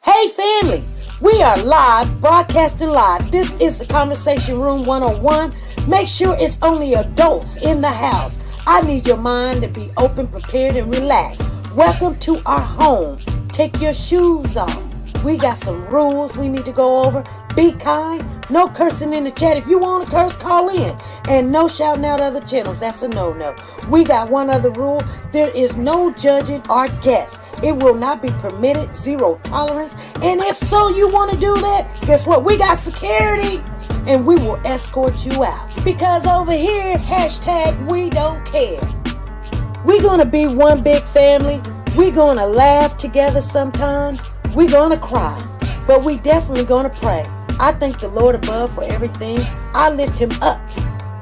Hey family, we are live, broadcasting live. This is the Conversation Room 101. Make sure it's only adults in the house. I need your mind to be open, prepared, and relaxed. Welcome to our home. Take your shoes off. We got some rules we need to go over. Be kind. No cursing in the chat. If you want to curse, call in. And no shouting out other channels. That's a no-no. We got one other rule. There is no judging our guests. It will not be permitted. Zero tolerance. And if so, you want to do that, guess what? We got security. And we will escort you out. Because over here, hashtag we don't care. We're going to be one big family. We're going to laugh together sometimes. We're going to cry. But we definitely going to pray. I thank the Lord above for everything. I lift him up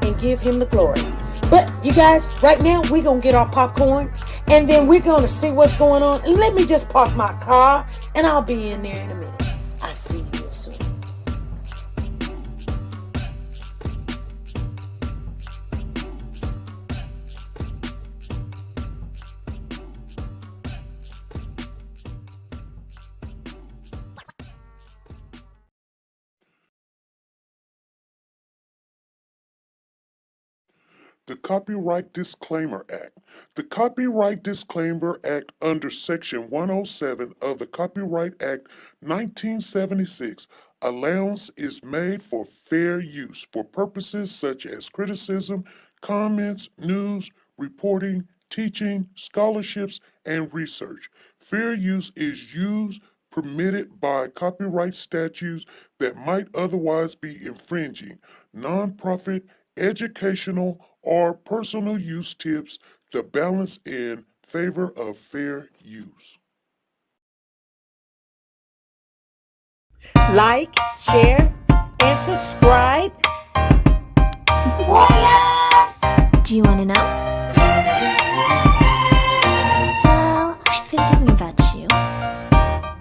and give him the glory. But you guys, right now, we're going to get our popcorn. And then we're going to see what's going on. And let me just park my car. And I'll be in there in a minute. I'll see you real soon. The Copyright Disclaimer Act. The Copyright Disclaimer Act under Section 107 of the Copyright Act 1976, allowance is made for fair use for purposes such as criticism, comments, news, reporting, teaching, scholarships, and research. Fair use is used permitted by copyright statutes that might otherwise be infringing. Nonprofit, educational, or personal use tips the balance in favor of fair use. Like, share, and subscribe. Warriors! Do you want to know? Well, I've been thinking about you.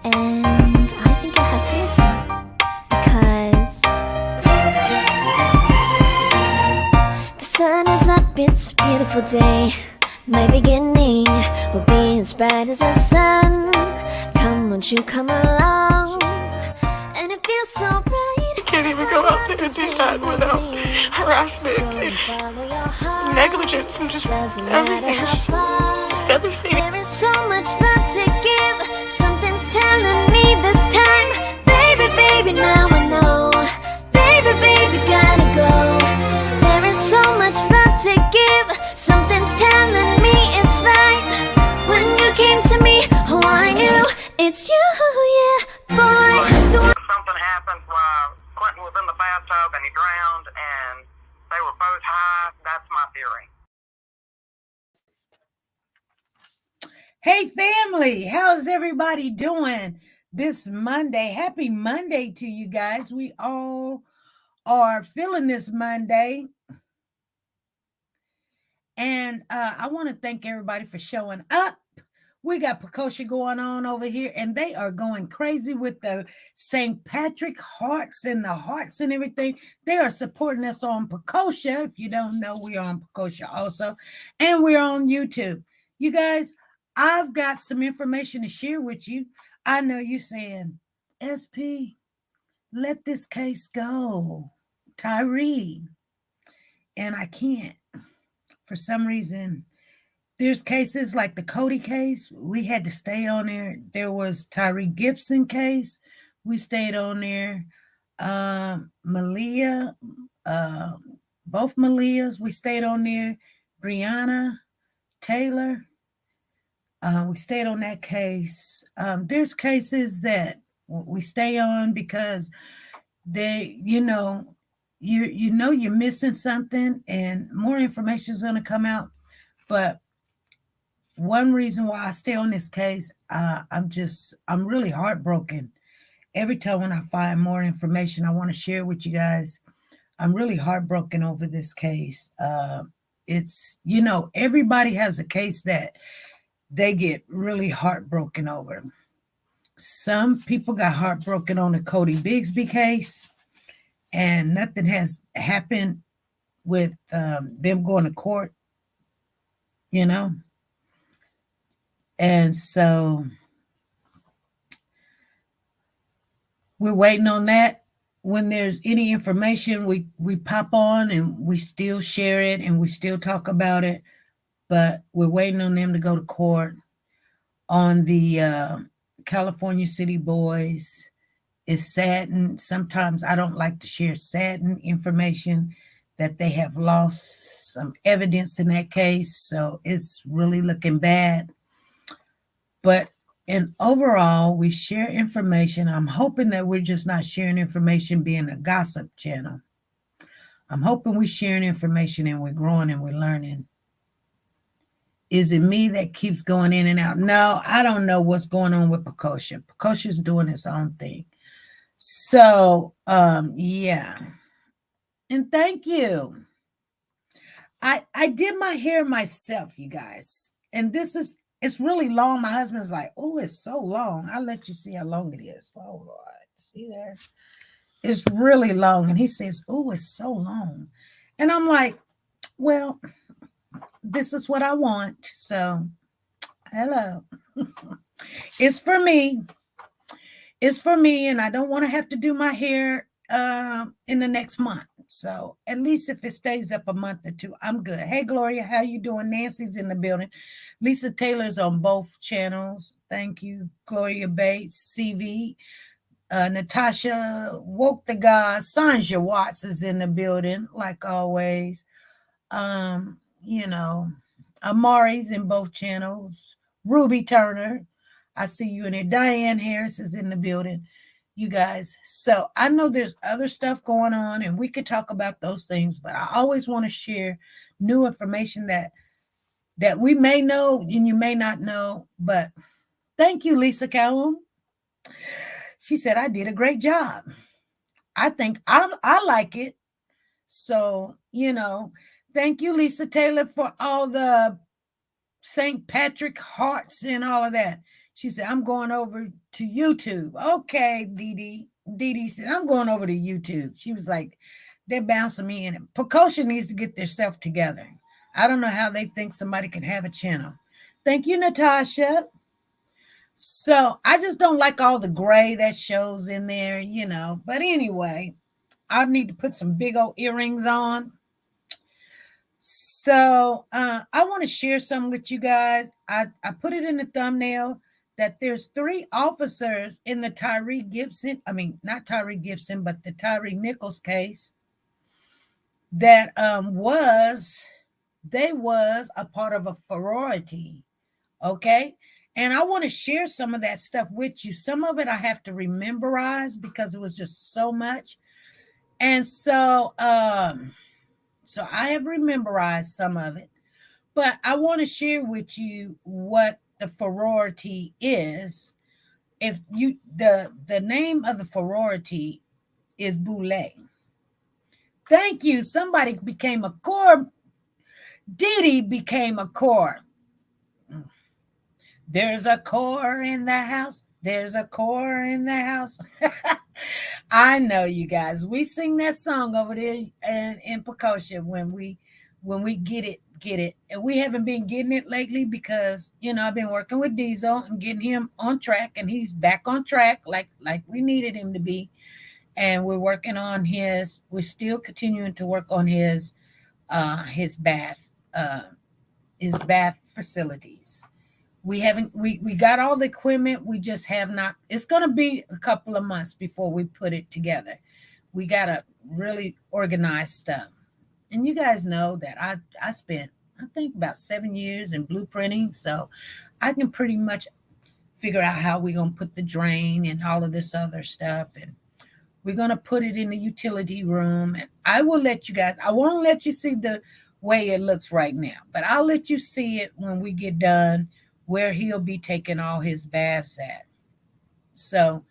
And I think I have to listen. Because the sun is up, it's a beautiful day. My beginning will be as bright as the sun. Come, won't you come along? And it feels so bright. You can't even go out there and do that without harassment and negligence and just everything. It's just devastating. There is so much love to give. Something's telling me this time. Baby, baby, now I know. Baby, baby, gotta go. There is so much love to give. Something's telling me it's right. When you came to me, oh, I knew it's you, yeah, boy. Something happened while Quentin was in the bathtub and he drowned and they were both high. That's my theory. Hey family, how's everybody doing this Monday? Happy Monday to you guys. We all are feeling this Monday. And I want to thank everybody for showing up. We got Petition going on over here, and they are going crazy with the St. Patrick hearts and the hearts and everything. They are supporting us on Petition. If you don't know, we are on Petition also. And we're on YouTube. You guys, I've got some information to share with you. I know you're saying, SP, let this case go. Tyree. And I can't. For some reason, there's cases like the Cody case. We had to stay on there. There was Tyree Gibson case. We stayed on there. Malia, both Malias, we stayed on there. Breonna Taylor, we stayed on that case. There's cases that we stay on because they, you're missing something and more information is going to come out. But one reason why I stay on this case, I'm really heartbroken. Every time when I find more information, I want to share with you guys. I'm really heartbroken over this case. It's, everybody has a case that they get really heartbroken over. Some people got heartbroken on the Cody Bigsby case, and nothing has happened with them going to court, And so we're waiting on that. When there's any information, we pop on and we still share it and we still talk about it. But we're waiting on them to go to court on the California City Boys. Is saddened. Sometimes I don't like to share saddened information that they have lost some evidence in that case. So it's really looking bad. But in overall, we share information. I'm hoping that we're just not sharing information being a gossip channel. I'm hoping we're sharing information and we're growing and we're learning. Is it me that keeps going in and out? No, I don't know what's going on with Petition. Petition's doing its own thing. So, yeah. And thank you. I did my hair myself, you guys. And it's really long. My husband's like, oh, it's so long. I'll let you see how long it is. Oh, Lord. See there? It's really long. And he says, oh, it's so long. And I'm like, well, this is what I want. So, hello. It's for me. It's for me, and I don't want to have to do my hair in the next month. So at least if it stays up a month or two, I'm good. Hey, Gloria, how you doing? Nancy's in the building. Lisa Taylor's on both channels. Thank you. Gloria Bates, CV, Natasha, Woke the God, Sanja Watts is in the building, like always. Amari's in both channels. Ruby Turner, I see you in there. Diane Harris is in the building, you guys. So I know there's other stuff going on, and we could talk about those things, but I always want to share new information that we may know and you may not know. But thank you, Lisa Calhoun. She said I did a great job. I think I like it. So, thank you, Lisa Taylor, for all the St. Patrick hearts and all of that. She said, I'm going over to YouTube. Okay, Dee Dee. Dee Dee said, I'm going over to YouTube. She was like, they're bouncing me in it. Petition needs to get their self together. I don't know how they think somebody can have a channel. Thank you, Natasha. So I just don't like all the gray that shows in there, But anyway, I need to put some big old earrings on. So I want to share some with you guys. I put it in the thumbnail that there's 3 officers in the Tyree Gibson, not Tyree Gibson, but the Tyree Nichols case that was a part of a sorority. Okay. And I want to share some of that stuff with you. Some of it I have to rememberize because it was just so much. And so so I have memorized some of it, but I want to share with you what the sorority is. If you the name of the sorority is Boule. Thank you. Somebody became a core. Didi became a core. There's a core in the house. There's a core in the house. I know, you guys. We sing that song over there in Petition when we get it. And we haven't been getting it lately because, I've been working with Diesel and getting him on track, and he's back on track like we needed him to be. And we're working on we're still continuing to work on his bath facilities. We got all the equipment. We just have not. It's going to be a couple of months before we put it together. We got to really organize stuff. And you guys know that I spent, I think, about 7 years in blueprinting. So I can pretty much figure out how we're going to put the drain and all of this other stuff. And we're going to put it in the utility room. And I will let you guys, I won't let you see the way it looks right now, but I'll let you see it when we get done, where he'll be taking all his baths at. So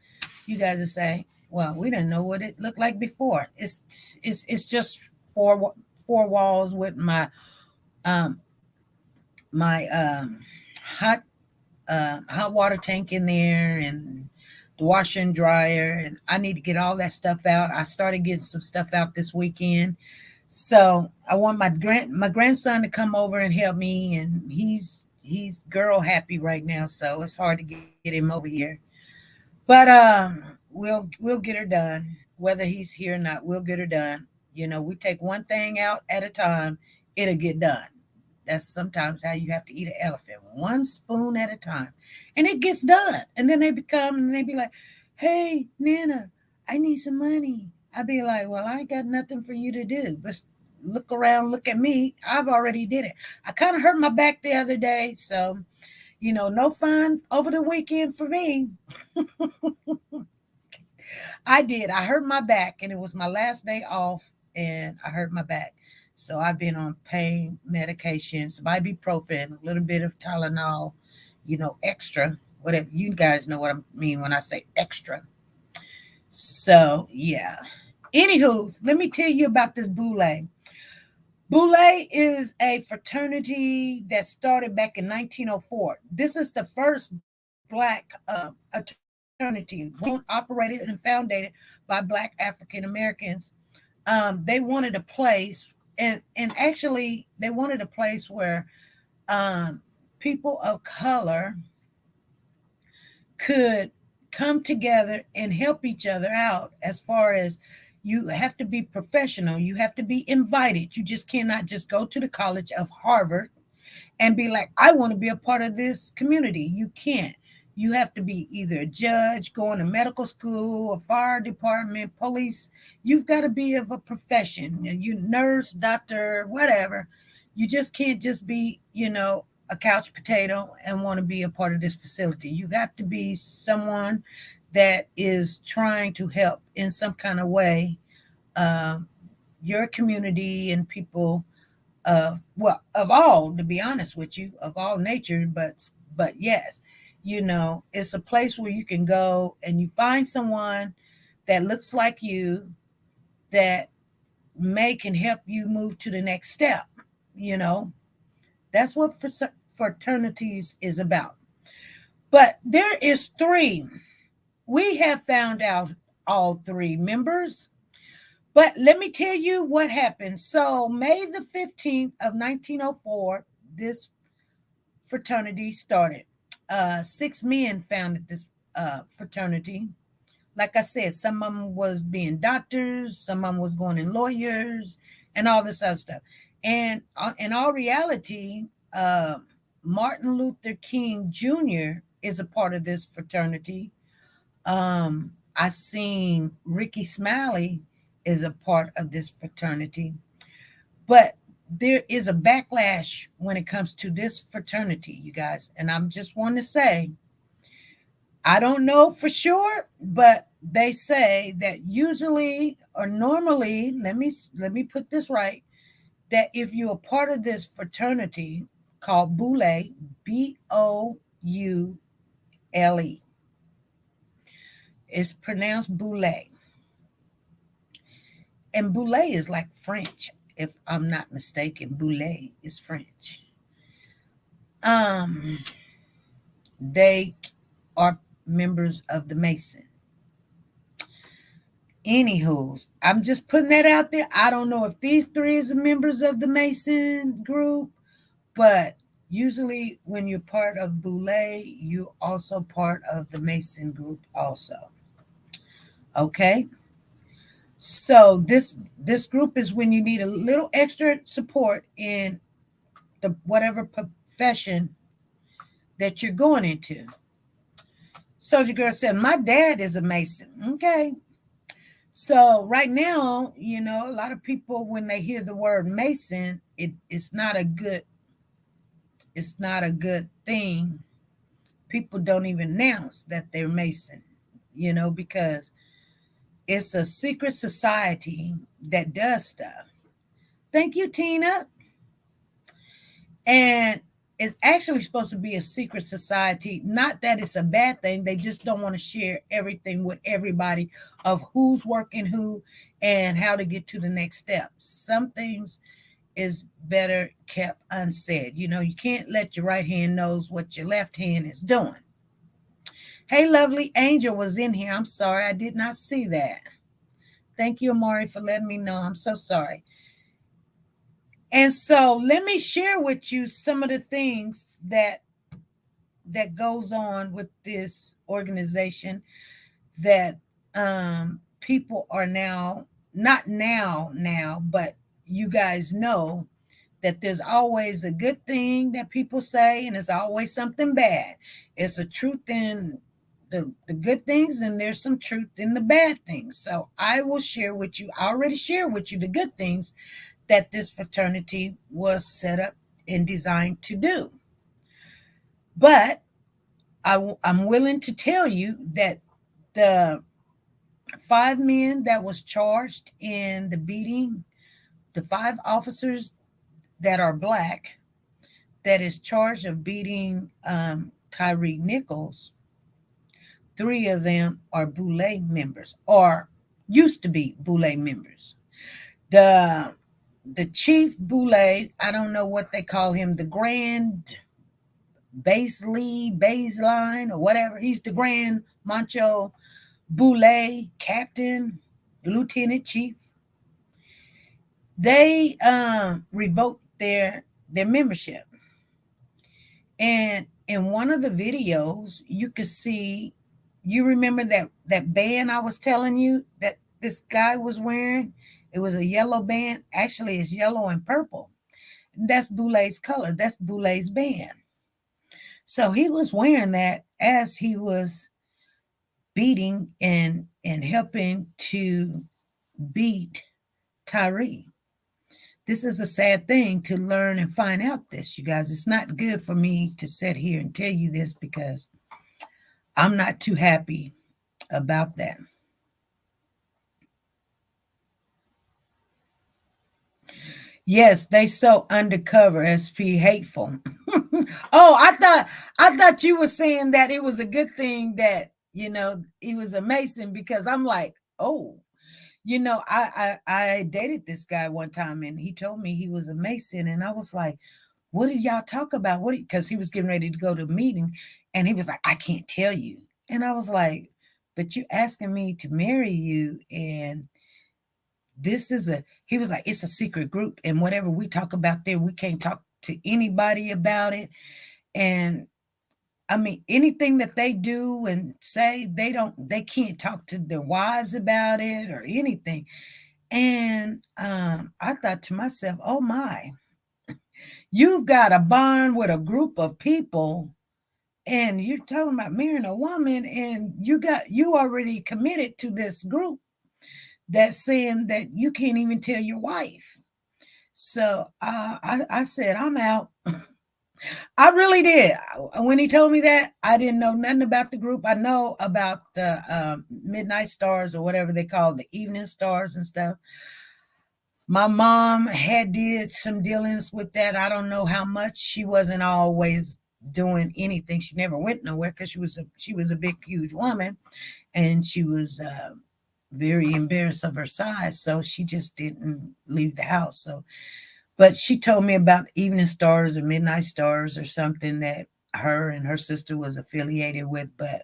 you guys will say, well, we didn't know what it looked like before. It's just four walls with my hot water tank in there and the washer and dryer, and I need to get all that stuff out. I started getting some stuff out this weekend. So I want my grandson to come over and help me, and he's girl happy right now, so it's hard to get him over here. But we'll get her done, whether he's here or not. We'll get her done. We take one thing out at a time. It'll get done. That's sometimes how you have to eat an elephant, one spoon at a time, and it gets done. And then they be like, "Hey, Nana, I need some money." I'd be like, "Well, I ain't got nothing for you to do, but look around, look at me. I've already did it." I kind of hurt my back the other day, so no fun over the weekend for me. I did. I hurt my back, and it was my last day off, and I hurt my back. So I've been on pain medication, some ibuprofen, a little bit of Tylenol, extra, whatever. You guys know what I mean when I say extra. So, yeah. Anywho, let me tell you about this Boule. Boule is a fraternity that started back in 1904. This is the first Black fraternity operated and founded by Black African Americans. They wanted a place, and actually they wanted a place where people of color could come together and help each other out. As far as, you have to be professional, you have to be invited. You just cannot just go to the College of Harvard and be like, I want to be a part of this community. You can't. You have to be either a judge, going to medical school, a fire department, police. You've got to be of a profession. You nurse, doctor, whatever. You just can't just be, a couch potato and want to be a part of this facility. You got to be someone that is trying to help in some kind of way your community and people, of all, to be honest with you, of all nature, but yes, it's a place where you can go and you find someone that looks like you, that can help you move to the next step. That's what fraternities is about. But there is 3. We have found out all 3 members. But let me tell you what happened. So May the 15th of 1904, this fraternity started. 6 men founded this fraternity. Like I said, some of them was being doctors, some of them was going in lawyers, and all this other stuff. And in all reality, Martin Luther King Jr. is a part of this fraternity. I seen Ricky Smiley is a part of this fraternity. But there is a backlash when it comes to this fraternity, you guys. And I'm just want to say, I don't know for sure, but they say that usually or normally, let me put this right, that if you're a part of this fraternity called Boule, Boule, it's pronounced Boule. And Boule is like French, if I'm not mistaken. Boule is French. They are members of the Mason. Anywho, I'm just putting that out there. I don't know if these 3 is members of the Mason group, but usually when you're part of Boule, you're also part of the Mason group also. Okay? So this group is when you need a little extra support in the whatever profession that you're going into. Soldier Girl said, my dad is a Mason. Okay. So right now, a lot of people, when they hear the word Mason, it's not a good thing. People don't even announce that they're Mason, because it's a secret society that does stuff. Thank you, Tina. And it's actually supposed to be a secret society. Not that it's a bad thing. They just don't want to share everything with everybody of who's working who and how to get to the next step. Some things is better kept unsaid. You can't let your right hand knows what your left hand is doing. Hey, lovely Angel was in here. I'm sorry, I did not see that. Thank you, Amari, for letting me know. I'm so sorry. And so let me share with you some of the things that goes on with this organization that people are now, not now, but you guys know that there's always a good thing that people say, and there's always something bad. It's a truth in the good things, and there's some truth in the bad things. So I will share with you, I already shared with you the good things that this fraternity was set up and designed to do. But I'm willing to tell you that the 5 men that was charged in the beating, the 5 officers that are black, that is charged of beating Tyree Nichols, 3 of them are Boule members, or used to be Boule members. The chief Boule, I don't know what they call him, the grand baseline or whatever. He's the grand Mancho Boule captain, lieutenant chief. They revoked their membership. And in one of the videos, you could see, you remember that band I was telling you that this guy was wearing? It was a yellow band. Actually, it's yellow and purple. That's Boule's color. That's Boule's band. So he was wearing that as he was beating and helping to beat Tyre. This is a sad thing to learn and find out this, you guys. It's not good for me to sit here and tell you this because I'm not too happy about that. Yes, they so undercover, SP hateful. Oh, I thought you were saying that it was a good thing that, you know, he was a Mason, because I'm like, oh, you know, I dated this guy one time and he told me he was a Mason, and I was like, what did y'all talk about? What? Because he was getting ready to go to a meeting, and he was like, I can't tell you. And I was like, but you asking me to marry you, and this is he was like, it's a secret group, and whatever we talk about there, we can't talk to anybody about it. And I mean, anything that they do and say, they can't talk to their wives about it or anything. And I thought to myself, oh my, you've got a bond with a group of people, and you're talking about marrying a woman, and you already committed to this group that's saying that you can't even tell your wife. So I said, I'm out. I really did. When he told me that, I didn't know nothing about the group. I know about the Midnight Stars, or whatever they call it, the Evening Stars and stuff. My mom had did some dealings with that. I don't know how much. She wasn't always doing anything. She never went nowhere because she was a big, huge woman, and she was very embarrassed of her size, so she just didn't leave the house. So, but she told me about Evening Stars or Midnight Stars or something that her and her sister was affiliated with, but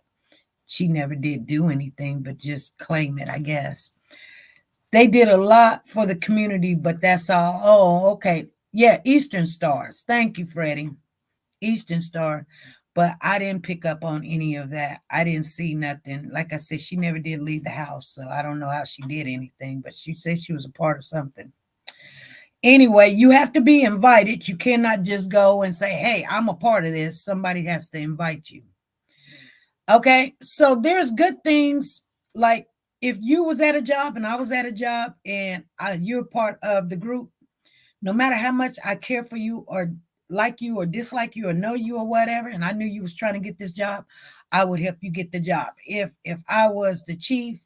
she never did do anything but just claim it, I guess. They did a lot for the community, but that's all. Oh, okay. Yeah, Eastern Stars. Thank you, Freddie. Eastern Star. But I didn't pick up on any of that. I didn't see nothing. Like I said, she never did leave the house, so I don't know how she did anything, but she said she was a part of something. Anyway, you have to be invited. You cannot just go and say, hey, I'm a part of this. Somebody has to invite you. Okay, so there's good things, like if you was at a job and I was at a job and you're part of the group, no matter how much I care for you or like you or dislike you or know you or whatever, and I knew you was trying to get this job, I would help you get the job. If I was the chief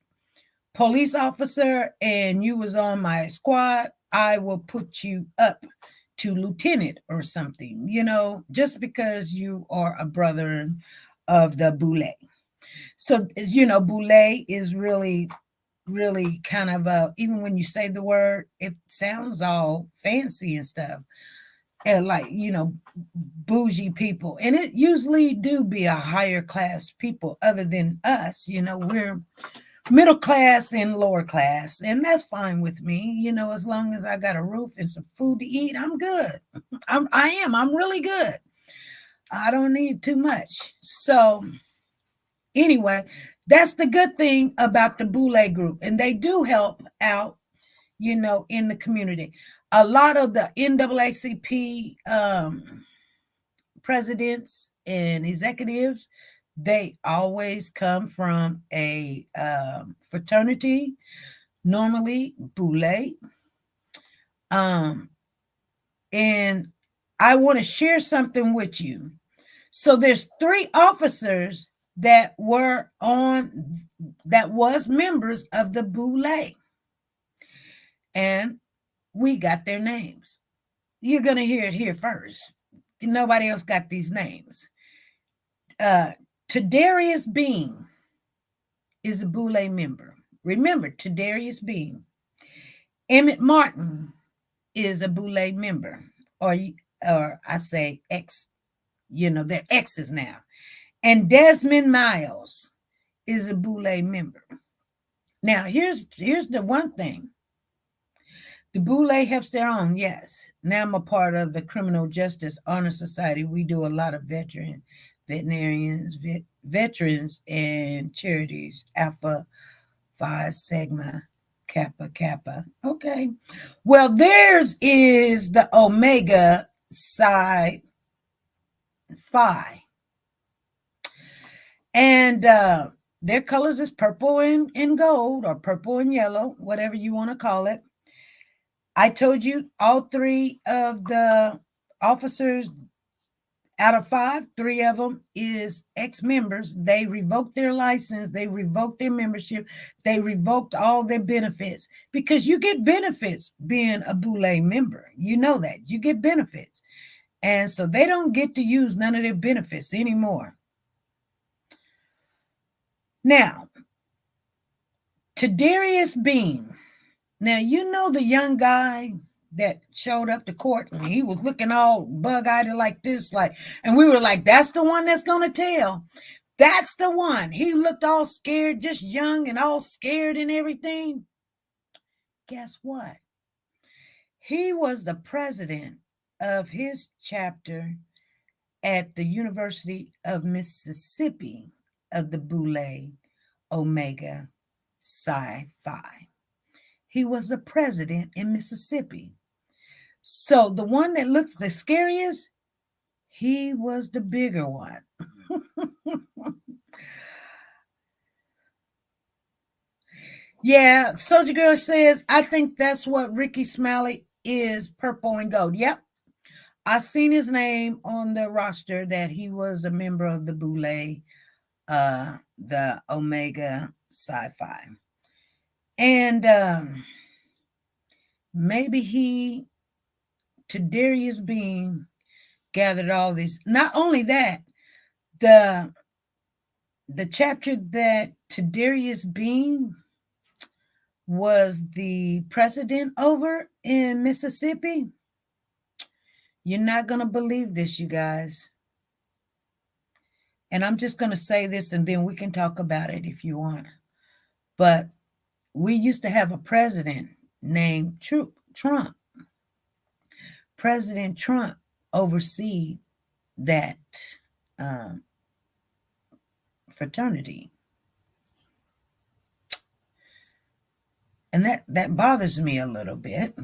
police officer and you was on my squad, I will put you up to lieutenant or something, you know, just because you are a brother of the Boule. So, you know, Boule is really, really kind of even when you say the word, it sounds all fancy and stuff. And like, you know, bougie people. And it usually do be a higher class people other than us. You know, we're middle class and lower class. And that's fine with me. You know, as long as I got a roof and some food to eat, I'm good. I'm really good. I don't need too much. So anyway, That's the good thing about the Boule group. And they do help out, in the community. A lot of the NAACP presidents and executives, they always come from a fraternity, normally Boule. And I want to share something with you. So there's 3 officers that was members of the Boule. And we got their names. You're going to hear it here first. Nobody else got these names. Tadarius Bean is a Boule member. Remember, Tadarius Bean. Emmett Martin is a Boule member. Or I say ex, they're exes now. And Desmond Miles is a Boule member. Now, here's the one thing. The Boule helps their own, yes. Now I'm a part of the Criminal Justice Honor Society. We do a lot of veterinarians, veterans, and charities. Alpha, Phi, Sigma, Kappa, Kappa. Okay. Well, theirs is the Omega Psi Phi. And their colors is purple and gold, or purple and yellow, whatever you want to call it. I told you all 3 of the officers out of 5, 3 of them is ex-members. They revoked their license. They revoked their membership. They revoked all their benefits, because you get benefits being a Boule member. You know that. You get benefits. And so they don't get to use none of their benefits anymore. Now, Tadarius Bean. Now, the young guy that showed up to court, and he was looking all bug-eyed like this, and we were like, that's the one that's going to tell. That's the one. He looked all scared, just young and all scared and everything. Guess what? He was the president of his chapter at the University of Mississippi of the Boule Omega Psi Phi. He was the president in Mississippi. So the one that looks the scariest, he was the bigger one. Yeah, Soldier Girl says, I think that's what Ricky Smiley is, purple and gold. Yep. I seen his name on the roster that he was a member of the Boule, the Omega Psi Phi. And maybe Tadarius Bean gathered all these. Not only that, the chapter that Tadarius Bean was the president over in Mississippi. You're not going to believe this, you guys. And I'm just going to say this, and then we can talk about it if you want. But we used to have a president named Trump. President Trump oversees that fraternity. And that bothers me a little bit.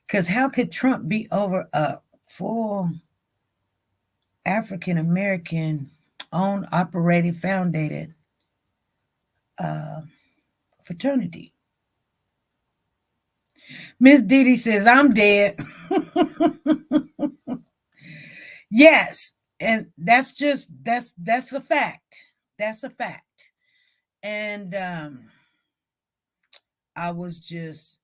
Because how could Trump be over a full African-American owned, operated, founded fraternity? Miss Didi says, I'm dead. Yes. And that's a fact. That's a fact. And I was just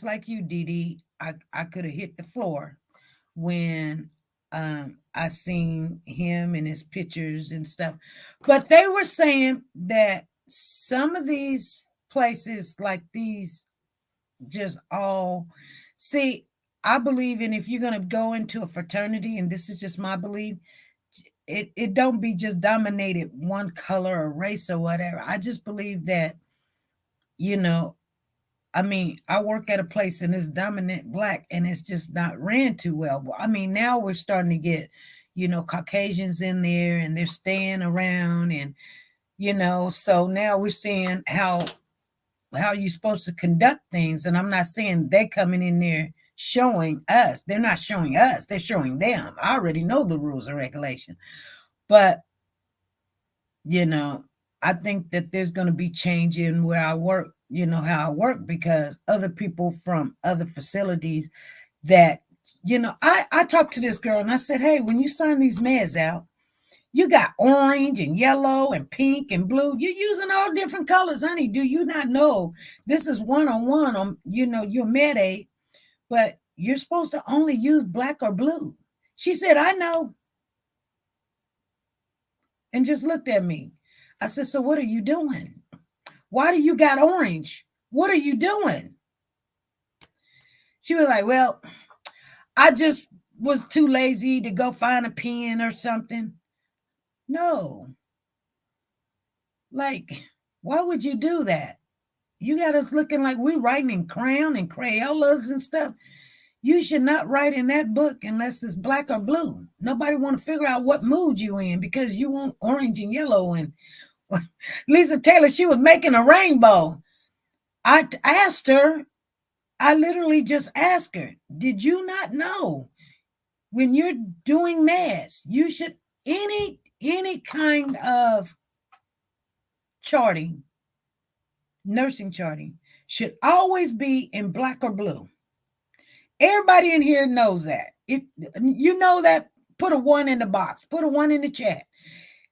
like you, Didi. I could have hit the floor when I seen him and his pictures and stuff. But they were saying that some of these places like these just all see, I believe in, if you're going to go into a fraternity, and this is just my belief, it don't be just dominated one color or race or whatever. I just believe that, I work at a place and it's dominant Black, and it's just not ran too well. Now we're starting to get, Caucasians in there, and they're staying around, and So now we're seeing how you're supposed to conduct things. And I'm not saying they're coming in there showing us. They're not showing us. They're showing them. I already know the rules and regulations. But, I think that there's going to be change in where I work, how I work, because other people from other facilities that, I talked to this girl and I said, hey, when you sign these meds out, you got orange and yellow and pink and blue. You're using all different colors, honey. Do you not know this is one-on-one on, your med aid, but you're supposed to only use black or blue? She said, I know. And just looked at me. I said, so what are you doing? Why do you got orange? What are you doing? She was like, well, I just was too lazy to go find a pen or something. No. Like, why would you do that? You got us looking like we're writing in crayon and Crayolas and stuff. You should not write in that book unless it's black or blue. Nobody want to figure out what mood you in because you want orange and yellow. And Lisa Taylor, she was making a rainbow. I asked her, I literally just asked her, did you not know when you're doing meds, you should, any kind of charting, nursing charting, should always be in black or blue. Everybody in here knows that. If you know that, put a 1 in the box, put a 1 in the chat.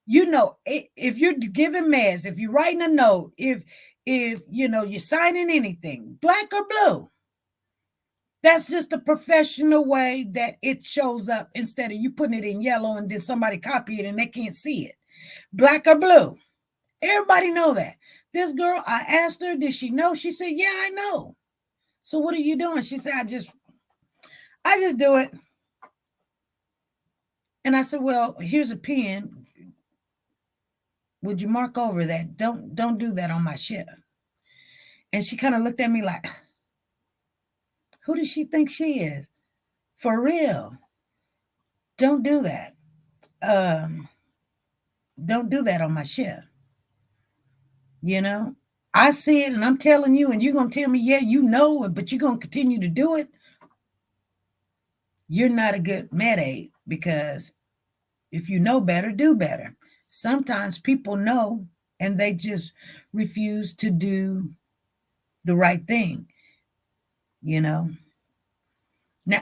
If you're giving meds, if you're writing a note, if you're signing anything, black or blue. That's just a professional way that it shows up instead of you putting it in yellow and then somebody copy it and they can't see it. Black or blue. Everybody know that. This girl, I asked her, did she know? She said, yeah, I know. So what are you doing? She said, I just do it. And I said, well, here's a pen. Would you mark over that? Don't do that on my shift. And she kind of looked at me like, who does she think she is? For real. Don't do that. Don't do that on my shift. I see it and I'm telling you, and you're going to tell me, yeah, you know it, but you're going to continue to do it. You're not a good med aid, because if you know better, do better. Sometimes people know and they just refuse to do the right thing, Now,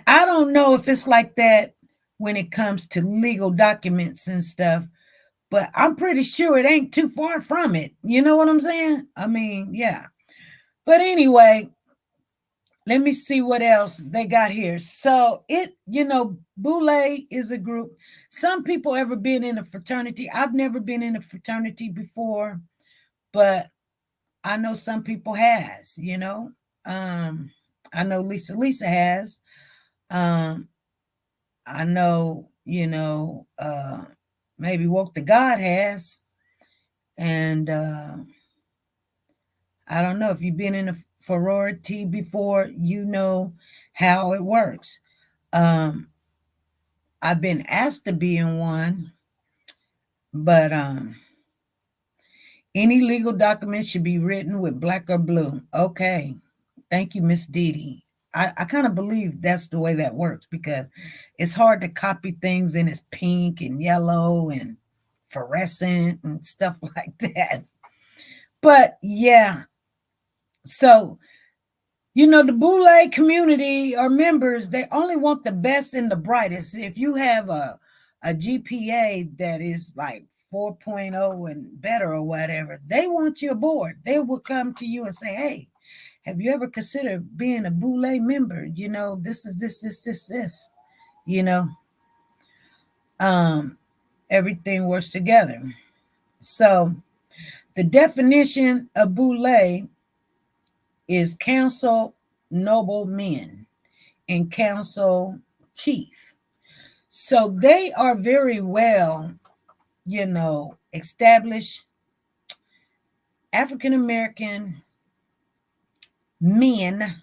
I don't know if it's like that when it comes to legal documents and stuff, but I'm pretty sure it ain't too far from it. You know what I'm saying? I mean, yeah. But anyway, let me see what else they got here. So Boule is a group. Some people ever been in a fraternity. I've never been in a fraternity before, but I know some people has, I know Lisa has. I know, maybe Woke to God has. And I don't know if you've been in a sorority before, you know how it works. I've been asked to be in one, but any legal documents should be written with black or blue. Okay. Thank you, Miss Dee Dee. I kind of believe that's the way that works, because it's hard to copy things and it's pink and yellow and fluorescent and stuff like that. But yeah, so, the Boule community or members, they only want the best and the brightest. If you have a GPA that is like 4.0 and better or whatever, they want you aboard. They will come to you and say, hey, have you ever considered being a Boule member? This is this. Everything works together. So the definition of Boule is council noble men and council chief. So they are very well, established African American men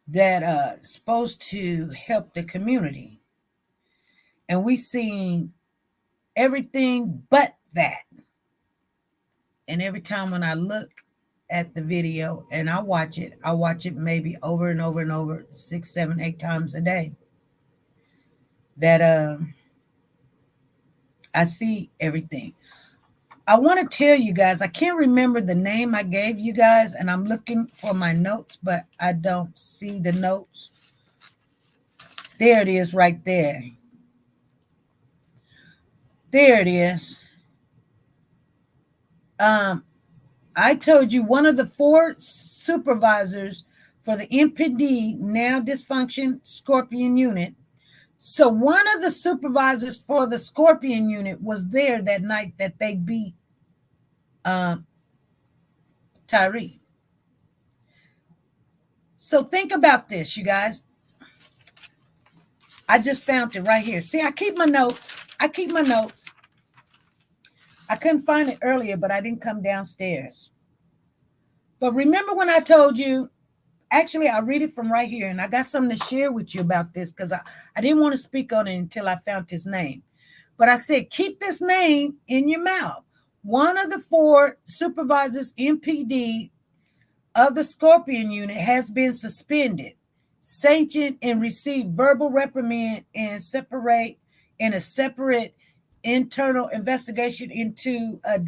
that are supposed to help the community. And we seen everything but that. And every time when I look at the video and I watch it maybe over and over and over 6, 7, 8 times a day. That I see everything. I want to tell you guys, I can't remember the name I gave you guys, and I'm looking for my notes, but I don't see the notes. There it is right there. There it is. I told you one of the 4 supervisors for the MPD, now dysfunction Scorpion unit. So one of the supervisors for the Scorpion unit was there that night that they beat Tyre. So think about this, you guys. I just found it right here. See, I keep my notes. I couldn't find it earlier, but I didn't come downstairs. But remember when I told you, actually, I'll read it from right here, and I got something to share with you about this because I didn't want to speak on it until I found his name. But I said, keep this name in your mouth. One of the 4 supervisors MPD of the Scorpion unit has been suspended, sanctioned, and received verbal reprimand and a separate internal investigation into a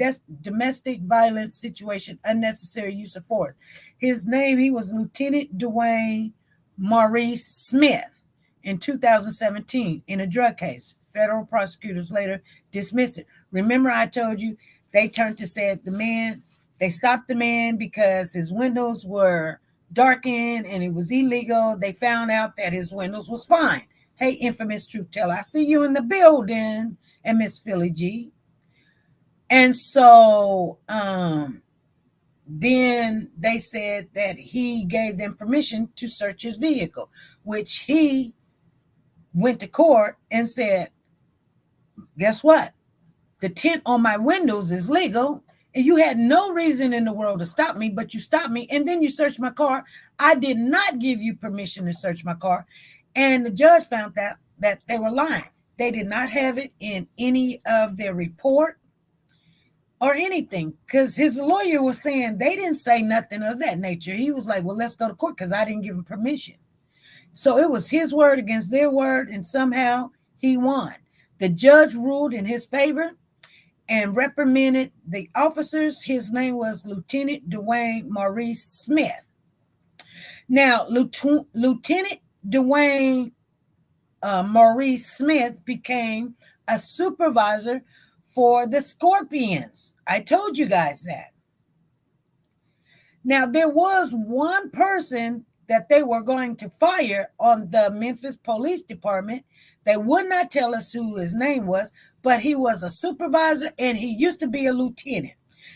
domestic violence situation, unnecessary use of force. His name, he was Lieutenant Dwayne Maurice Smith in 2017 in a drug case. Federal prosecutors later dismissed it. Remember I told you they turned to say they stopped the man because his windows were darkened and it was illegal. They found out that his windows was fine. Hey, infamous truth teller, I see you in the building, and Miss Philly G. And so then they said that he gave them permission to search his vehicle, which he went to court and said, guess what? The tint on my windows is legal, and you had no reason in the world to stop me, but you stopped me, and then you searched my car. I did not give you permission to search my car. And the judge found that they were lying. They did not have it in any of their report or anything, because his lawyer was saying they didn't say nothing of that nature. He was like, well, let's go to court because I didn't give him permission. So it was his word against their word, and somehow he won. The judge ruled in his favor and reprimanded the officers. His name was Lieutenant Dwayne Maurice Smith. Now, Lieutenant Dwayne Maurice Smith became a supervisor for the Scorpions. I told you guys that. Now, there was one person that they were going to fire on the Memphis Police Department. They would not tell us who his name was, but he was a supervisor and he used to be a lieutenant.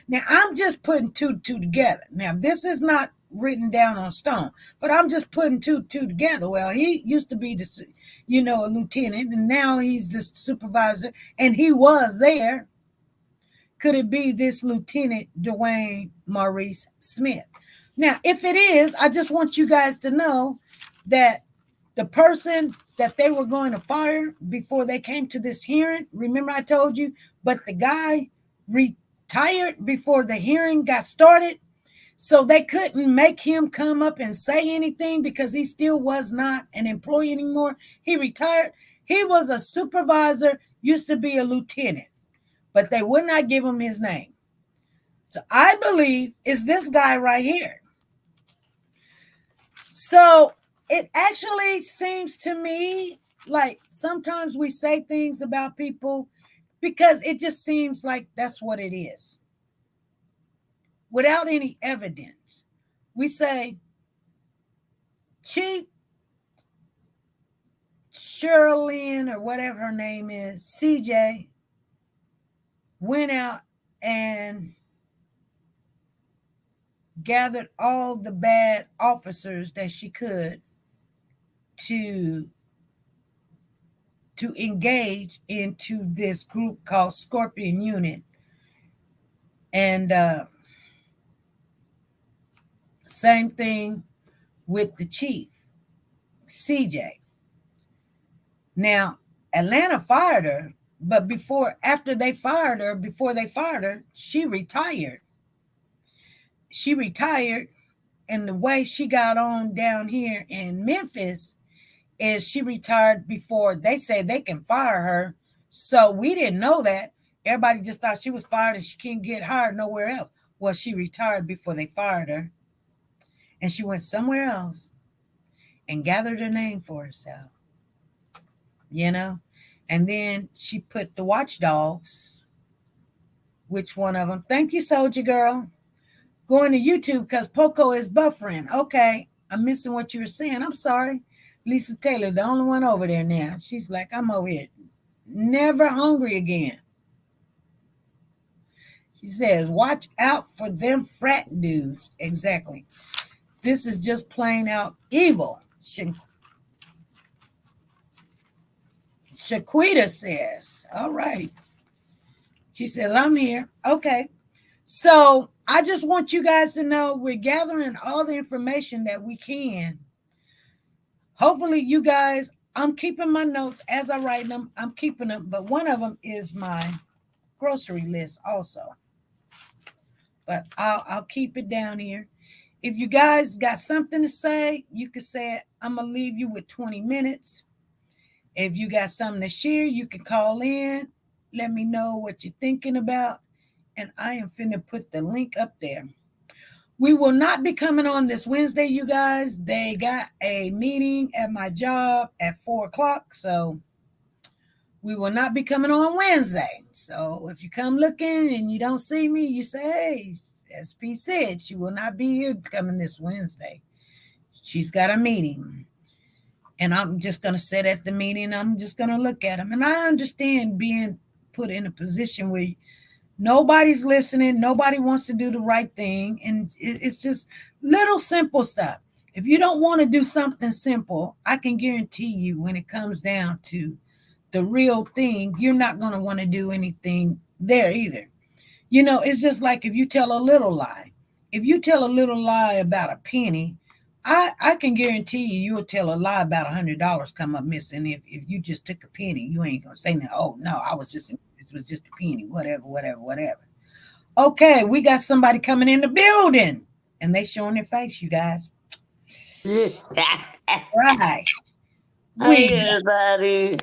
Now, I'm just putting two together. Now, this is not written down on stone, but I'm just putting two together. Well, he used to be a lieutenant, and now he's the supervisor, and he was there. Could it be this Lieutenant Dwayne Maurice Smith? Now, if it is, I just want you guys to know that the person that they were going to fire before they came to this hearing, remember I told you, but the guy retired before the hearing got started. So they couldn't make him come up and say anything because he still was not an employee anymore. He retired. He was a supervisor, used to be a lieutenant, but they would not give him his name. So I believe it's this guy right here. So it actually seems to me like sometimes we say things about people because it just seems like that's what it is. Without any evidence, we say, Chief Sherilyn, or whatever her name is, CJ, went out and gathered all the bad officers that she could to engage into this group called Scorpion Unit. And same thing with the chief, CJ. Now, Atlanta fired her But after they fired her, she retired. She retired, and the way she got on down here in Memphis is she retired before they say they can fire her. So we didn't know that. Everybody just thought she was fired and she can't get hired nowhere else. Well, she retired before they fired her. And she went somewhere else and gathered a name for herself. You know? And then she put the watchdogs. Which one of them? Thank you, Soldier Girl. Going to YouTube because Poco is buffering. Okay. I'm missing what you were saying. I'm sorry. Lisa Taylor, the only one over there now. She's like, I'm over here. Never hungry again. She says, watch out for them frat dudes. Exactly. This is just plain out evil. Shaquita says, all right. She says, I'm here. Okay. So I just want you guys to know we're gathering all the information that we can. Hopefully you guys, I'm keeping my notes as I write them. I'm keeping them, but one of them is my grocery list also. But I'll keep it down here. If you guys got something to say, you can say it. I'm going to leave you with 20 minutes. If you got something to share, you can call in. Let me know what you're thinking about. And I am finna put the link up there. We will not be coming on this Wednesday, you guys. They got a meeting at my job at 4:00. So we will not be coming on Wednesday. So if you come looking and you don't see me, you say, hey, SP said she will not be here coming this Wednesday. She's got a meeting. And I'm just going to sit at the meeting. I'm just going to look at them. And I understand being put in a position where nobody's listening. Nobody wants to do the right thing. And it's just little simple stuff. If you don't want to do something simple, I can guarantee you when it comes down to the real thing, you're not going to want to do anything there either. You know, it's just like if you tell a little lie. If you tell a little lie about a penny, I can guarantee you'll tell a lie about $100 come up missing. If you just took a penny, you ain't going to say, no, oh, no, it was just a penny, whatever. Okay, we got somebody coming in the building, and they showing their face, you guys. Right. Hey, everybody.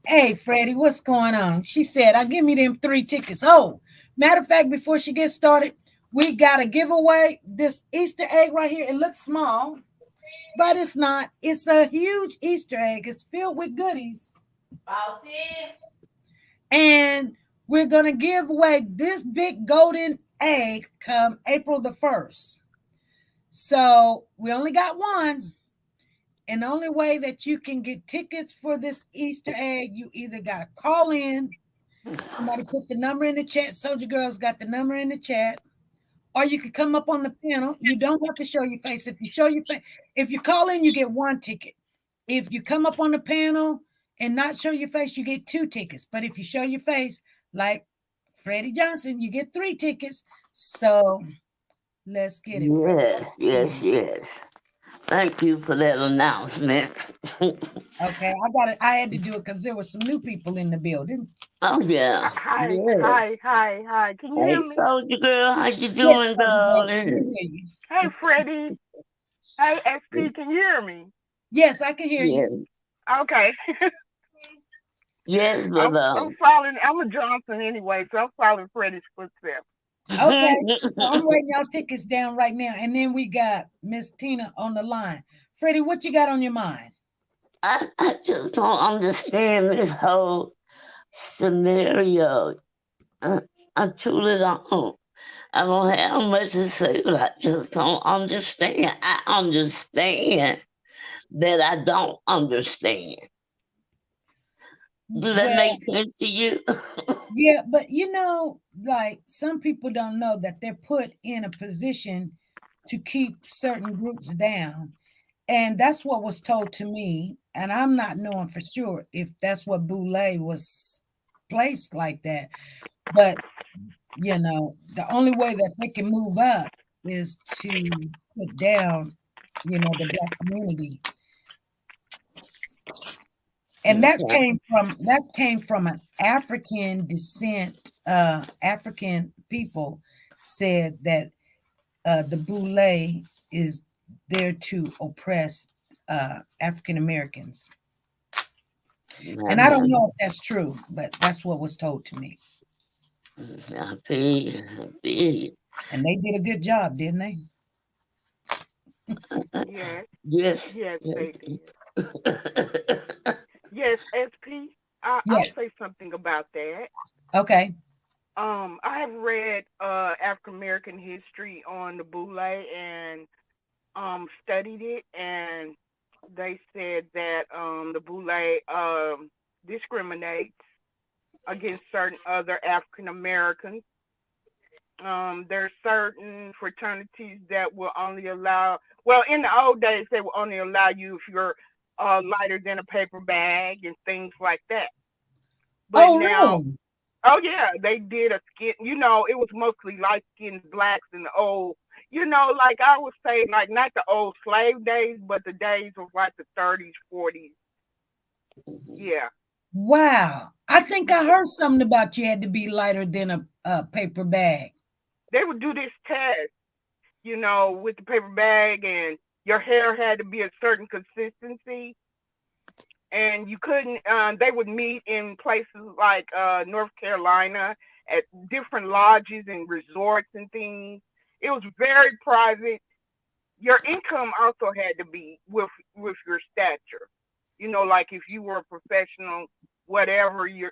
Hey, Freddie, what's going on? She said, I'll give me them 3 tickets. Oh, matter of fact, before she gets started, we got to give away this Easter egg right here. It looks small, but it's not. It's a huge Easter egg. It's filled with goodies. And we're going to give away this big golden egg come April the 1st. So we only got one. And the only way that you can get tickets for this Easter egg, you either got to call in. Somebody put the number in the chat. Soldier Girl's got the number in the chat. Or you could come up on the panel. You don't have to show your face. If you show your face, if you call in, you get 1 ticket. If you come up on the panel and not show your face, you get 2 tickets. But if you show your face, like Freddie Johnson, you get 3 tickets. So let's get it. Yes. Thank you for that announcement. Okay, I had to do it because there were some new people in the building. Oh yeah. Hi. Can you hear me? Soldier Girl, how you doing, darling? Hey, Freddie. Hey, SP, can you hear me? Yes, I can hear you. Okay. Yes, brother. I'm a Johnson anyway, so I'm following Freddie's footsteps. Okay, so I'm writing y'all tickets down right now, and then we got Miss Tina on the line. Freddie, what you got on your mind? I just don't understand this whole scenario. I truly don't. I don't have much to say, but I just don't understand. I understand that I don't understand. Do that make sense to you? Yeah, but you know, like some people don't know that they're put in a position to keep certain groups down. And that's what was told to me. And I'm not knowing for sure if that's what Boule was placed like that. But, you know, the only way that they can move up is to put down, you know, the Black community. And that came from an African descent. African people said that the Boule is there to oppress African Americans. And I don't know if that's true, but that's what was told to me. I feel. And they did a good job, didn't they? Yes. Yes. Yes, they did. Yes, SP. I'll Yes. say something about that. Okay. I have read African American history on the Boule and studied it, and they said that the Boule discriminates against certain other African Americans. There's certain fraternities that will only allow. Well, in the old days, they will only allow you if you're lighter than a paper bag and things like that. But Oh, now, really? oh yeah, they did a skin. It was mostly light skinned blacks in the old. Like I would say, like not the old slave days, but the days of like the 30s, 40s. Yeah. Wow. I think I heard something about you had to be lighter than a paper bag. They would do this test, with the paper bag, and your hair had to be a certain consistency. And you couldn't, they would meet in places like North Carolina at different lodges and resorts and things. It was very private. Your income also had to be with your stature. Like if you were a professional, whatever, you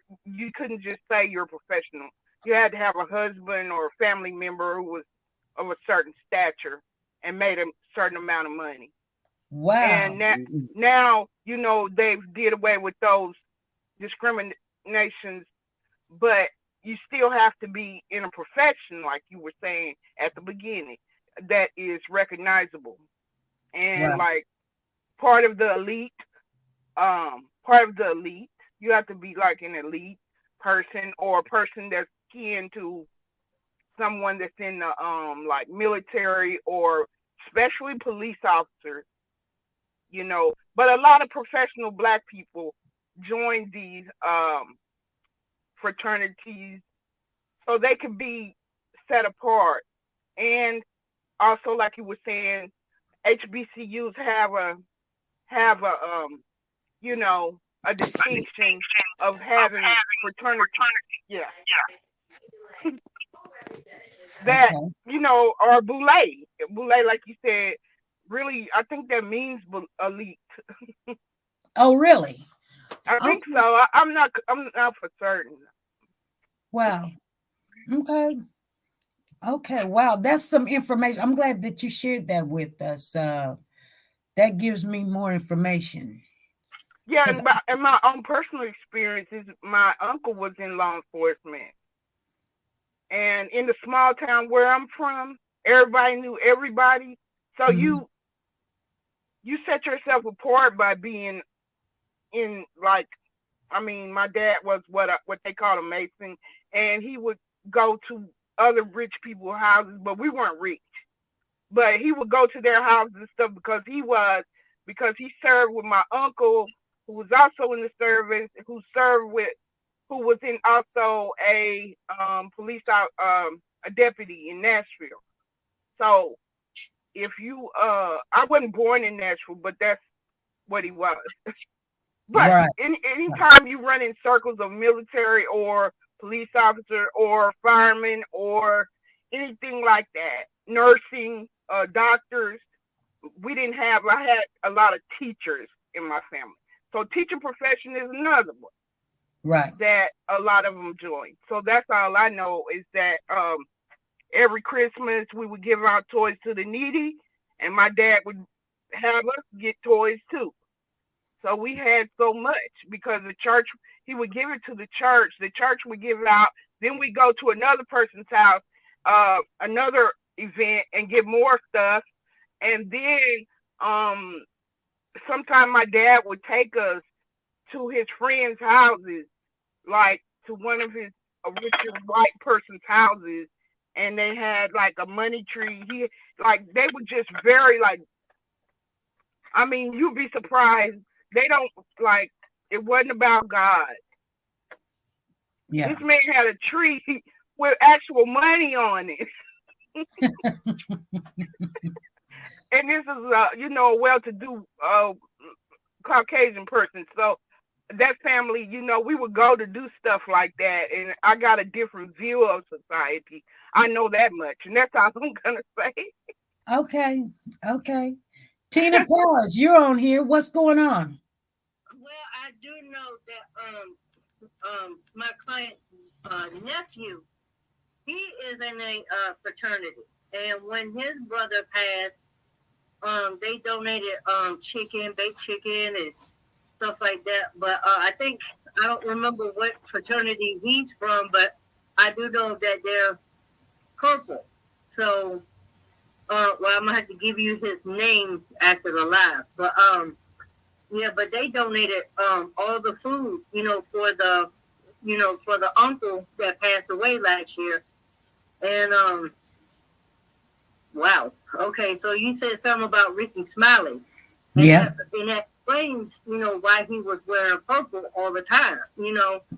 couldn't just say you're a professional. You had to have a husband or a family member who was of a certain stature and made a certain amount of money. Wow. And now, they've did away with those discriminations, but you still have to be in a profession, like you were saying at the beginning, that is recognizable. And Right. like part of the elite, you have to be like an elite person or a person that's kin to someone that's in the like military or especially police officers. But a lot of professional black people join these fraternities so they can be set apart. And also, like you were saying, HBCUs have a a distinction of having fraternity. Yeah. That Okay. or Boule, like you said, really, I think that means elite. Oh, really? I think Okay. so. I'm not for certain. Wow. Okay. Okay. Wow. That's some information. I'm glad that you shared that with us. That gives me more information. Yeah, 'Cause and my own personal experiences, my uncle was in law enforcement. And in the small town where I'm from, everybody knew everybody. So Mhm. you set yourself apart by being in like, my dad was what they call a mason, and he would go to other rich people's houses, but we weren't rich. But he would go to their houses and stuff because he served with my uncle, who was also in the service, who was in also a police a deputy in Nashville. So if you I wasn't born in Nashville, but that's what he was. But Right. anytime you run in circles of military or police officer or fireman or anything like that, nursing, doctors, I had a lot of teachers in my family. So teaching profession is another one Right. that a lot of them join. So that's all I know is that every Christmas we would give out toys to the needy, and my dad would have us get toys too. So we had so much because the church, he would give it to the church would give it out, then we go to another person's house, another event and get more stuff. And then sometimes my dad would take us to his friends' houses, like to one of his a richer white person's houses, and they had like a money tree. They were just very like, you'd be surprised. They don't like It wasn't about God. Yeah. This man had a tree with actual money on it. And this is a well-to-do Caucasian person. So that family, we would go to do stuff like that, and I got a different view of society. I know that much, and that's all I'm gonna say. Okay. Tina Powers, you're on here. What's going on? Well, I do know that my client's nephew, he is in a fraternity, and when his brother passed, they donated chicken, baked chicken, and stuff like that. But I don't remember what fraternity he's from, but I do know that they're purple. So, I'm gonna have to give you his name after the live. But but they donated all the food, for the uncle that passed away last year. And wow. Okay, so you said something about Ricky Smiley. And that explains, why he was wearing purple all the time,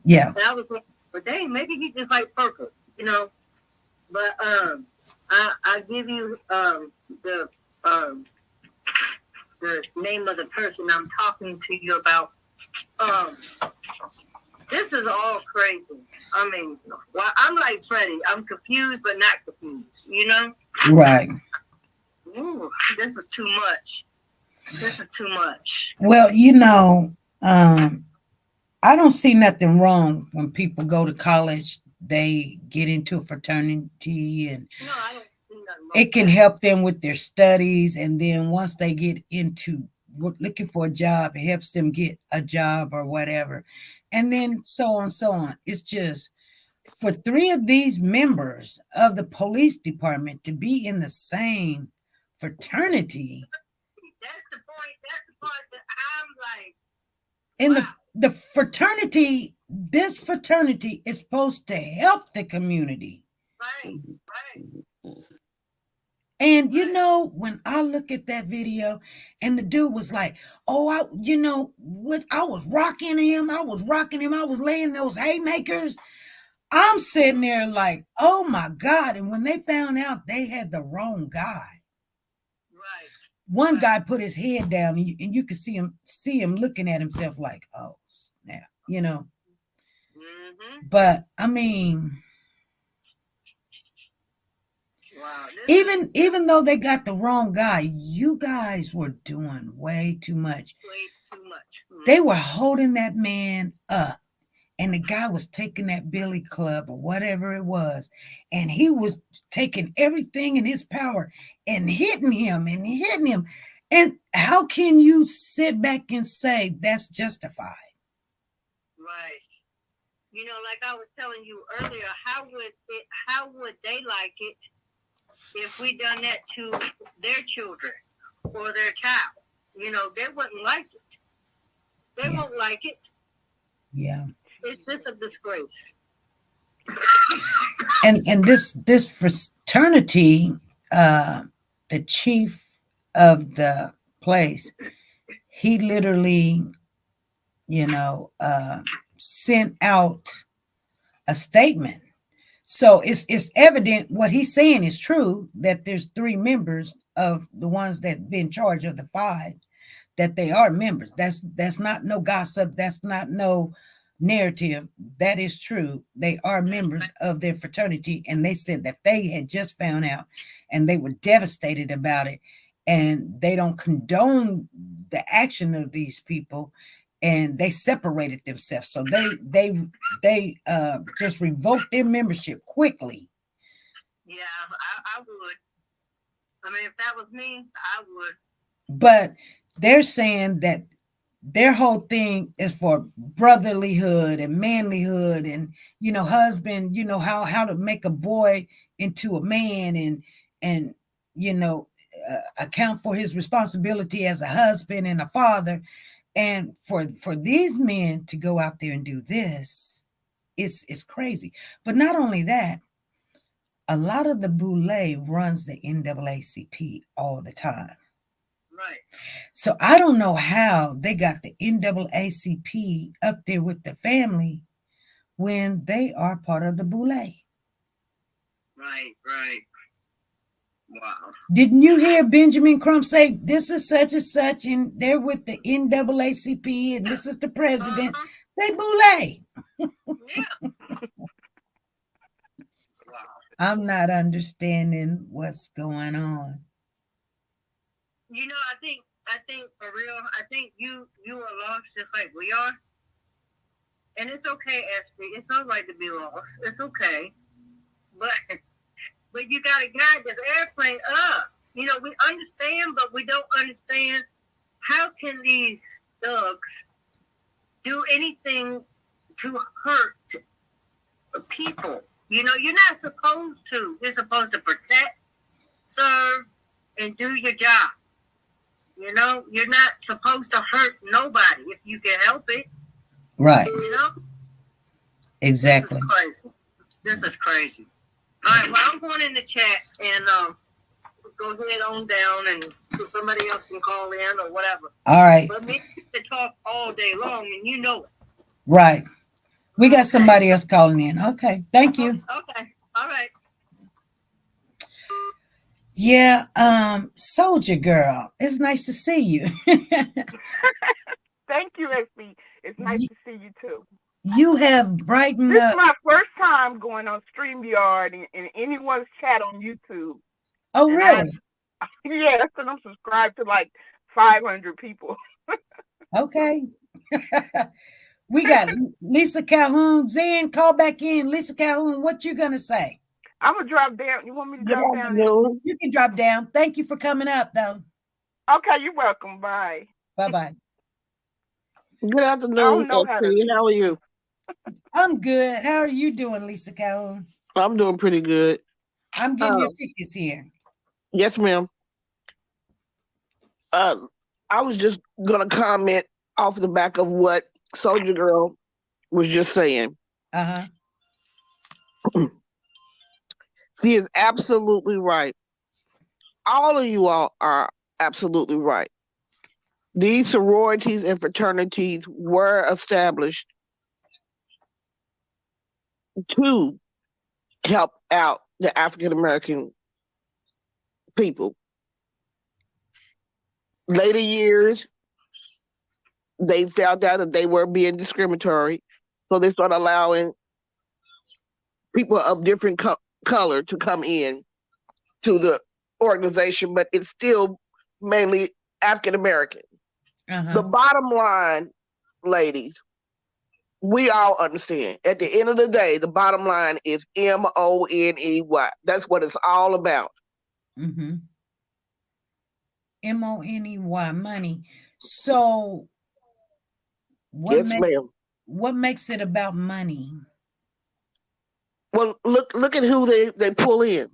Yeah. And I was like, but dang, maybe he just like purple, But I give you the name of the person I'm talking to you about. This is all crazy. I mean, well, I'm like Freddie. I'm confused, but not confused, Right. Ooh, this is too much. This is too much. Well, I don't see nothing wrong when people go to college, they get into a fraternity, and No, I don't see nothing wrong. it can help them with their studies. And then once they get into looking for a job, it helps them get a job or whatever. And then so on. It's just for 3 of these members of the police department to be in the same fraternity. That's the point. That's the part that I'm like. In wow. the fraternity, this fraternity is supposed to help the community. Right. And when I look at that video, and the dude was like, "Oh, I was rocking him. I was laying those haymakers." I'm sitting there like, "Oh my God!" And when they found out they had the wrong guy, Right. one guy put his head down, and you could see him looking at himself like, "Oh snap," Mm-hmm. But I mean. Wow, Even though they got the wrong guy, you guys were doing way too much. Way too much. Mm-hmm. They were holding that man up, and the guy was taking that billy club or whatever it was, and he was taking everything in his power and hitting him. And how can you sit back and say that's justified? Right. Like I was telling you earlier, how would they like it if we done that to their children or their child? They wouldn't like it. They won't like it. Yeah. It's just a disgrace. And this fraternity, the chief of the place, he literally, sent out a statement. So it's evident what he's saying is true, that there's 3 members of the ones that be in charge of the 5, that they are members. That's not no gossip. That's not no narrative. That is true. They are members of their fraternity, and they said that they had just found out, and they were devastated about it, and they don't condone the action of these people. And they separated themselves, so they just revoked their membership quickly. Yeah, I would. I mean, if that was me, I would. But they're saying that their whole thing is for brotherlyhood and manlyhood, and husband, how to make a boy into a man, and account for his responsibility as a husband and a father. And for these men to go out there and do this, it's crazy. But not only that, a lot of the Boule runs the NAACP all the time. Right. So I don't know how they got the NAACP up there with the family when they are part of the Boule. Right. Wow. Didn't you hear Benjamin Crump say this is such and such, and they're with the NAACP, and this is the president? They Boule. Yeah. Wow. I'm not understanding what's going on. You know, I think for real, I think you are lost just like we are. And it's okay, SB. It's all right to be lost. It's okay. But you got to guide this airplane up. You know, we understand, but we don't understand how can these thugs do anything to hurt people. You know, you're not supposed to. You're supposed to protect, serve, and do your job. You know, you're not supposed to hurt nobody if you can help it. Right. You know? Exactly. This is crazy. All right, well, I'm going in the chat and go ahead on down and so somebody else can call in or whatever. All right. But me to talk all day long, and you know it. Right. We got somebody else calling in. Okay. Thank you. Okay. All right. Yeah. Soldier girl, it's nice to see you. Thank you, SB. It's nice to see you too. You have brightened This up. is my first time going on StreamYard and anyone's chat on YouTube. Oh, really? Yeah, that's because I'm subscribed to like 500 people. Okay. We got Lisa Calhoun. Zen, call back in. Lisa Calhoun, what you gonna say? I'm gonna drop down. You want me to drop down? You can drop down. Thank you for coming up, though. Okay, you're welcome. Bye. Bye-bye. Good afternoon, SB. How are you? I'm good. How are you doing, Lisa Calhoun? I'm doing pretty good. I'm getting your tickets here. Yes, ma'am. I was just gonna comment off the back of what Soldier Girl was just saying. She is absolutely right. All of you all are absolutely right. These sororities and fraternities were established to help out the African American people. Later years, they found out that they were being discriminatory, so they started allowing people of different color to come in to the organization, but it's still mainly African American. The bottom line, ladies, we all understand. At the end of the day, the bottom line is MONEY. That's what it's all about. MONEY, money. So what makes it about money? Well, look at who they pull in.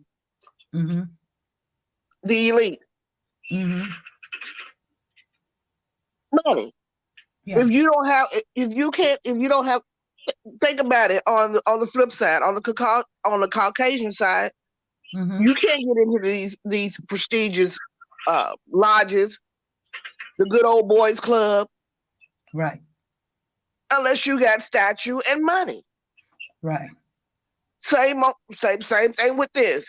The elite. Money. Yeah. If you don't have, think about it on the flip side, on the Caucasian side, you can't get into these prestigious lodges, the good old boys club, right? Unless you got statue and money, right? Same thing with this.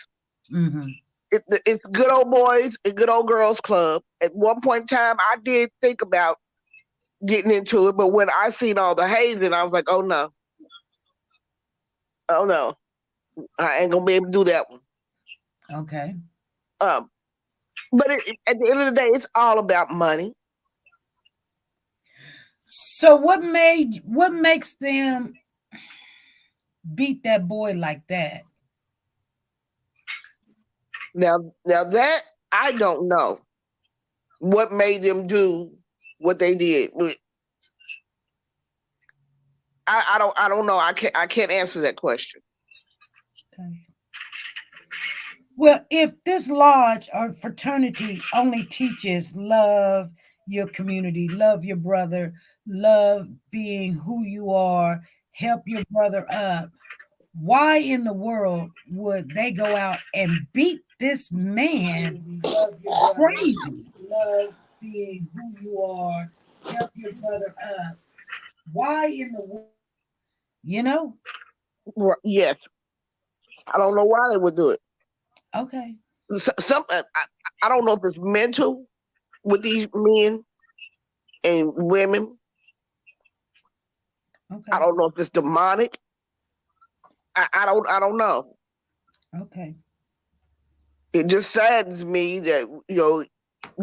It's good old boys and good old girls club. At one point in time, I did think about getting into it, but when I seen all the hazing, I was like, oh no, I ain't gonna be able to do that one. Okay. But at the end of the day, it's all about money. So what makes them beat that boy like that? Now that I don't know what made them do what they did. I don't know. I can't answer that question. Okay. Well, if this lodge or fraternity only teaches love your community, love your brother, love being who you are, help your brother up, why in the world would they go out and beat this man crazy? being who you are, help your brother up. Why in the world? You know? Yes. I don't know why they would do it. Okay. Some I don't know if it's mental with these men and women. Okay. I don't know if it's demonic. I don't know. Okay. It just saddens me that, you know,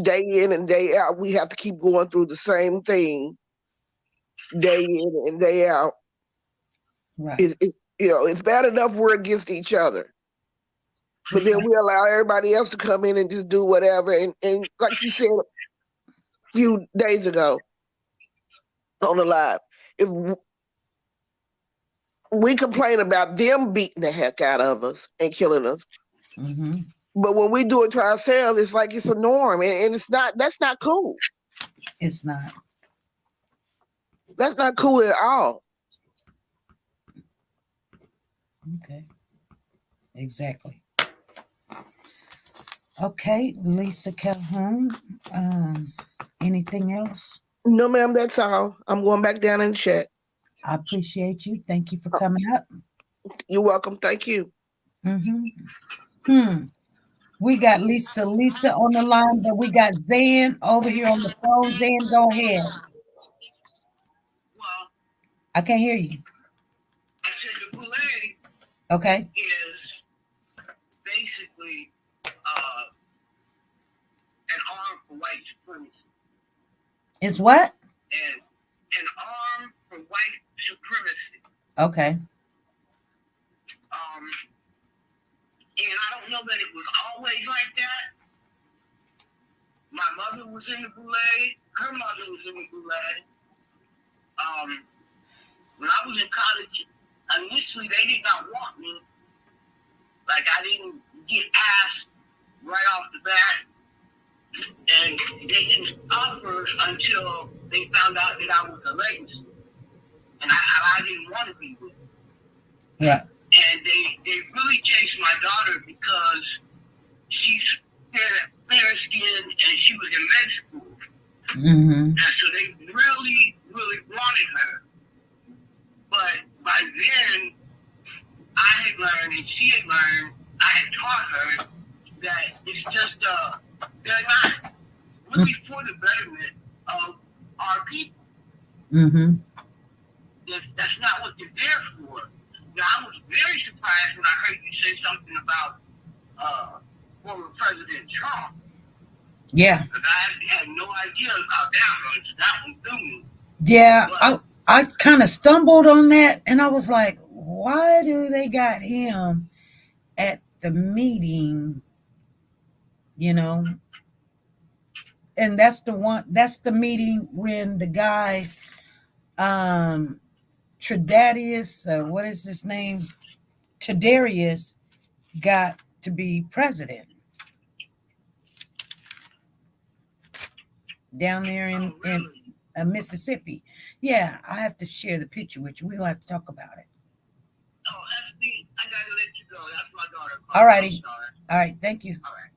day in and day out, we have to keep going through the same thing day in and day out. Right. You know, it's bad enough we're against each other, but then we allow everybody else to come in and just do whatever. And like you said a few days ago on the live, if we complain about them beating the heck out of us and killing us, but when we do it to ourselves, it's like it's a norm, and it's not. That's not cool. It's not. That's not cool at all. Okay. Exactly. Okay, Lisa Calhoun. Anything else? No, ma'am, that's all. I'm going back down in the chat. I appreciate you. Thank you for coming up. You're welcome. Thank you. We got Lisa on the line, but we got Zan over here on the phone. Zan, go ahead. Well, I can't hear you. I said the Boule Okay. is basically an arm for white supremacy. Is what? And an arm for white supremacy. Okay. And I don't know that it was always like that. My mother was in the Boule. Her mother was in the Boule. When I was in college, initially they did not want me. Like I didn't get asked right off the bat. And they didn't offer until they found out that I was a legacy. And I didn't want to be with them. Yeah. And they really chased my daughter because she's fair skin and she was in med school. And so they really, really wanted her. But by then, I had learned and she had learned, I had taught her that it's just, they're not really for the betterment of our people. That's not what they're there for. Now, I was very surprised when I heard you say something about former President Trump. Yeah. Because I had no idea about that one. So that one threw me. Yeah, I kind of stumbled on that, and I was like, why do they got him at the meeting? You know? And that's the meeting when the guy, Tredarius, what is his name? Tredarius got to be president down there in Mississippi. Yeah, I have to share the picture with you. We're going to have to talk about it. Oh, FB, I got to let you go. That's my daughter. All righty. All right, thank you. All right.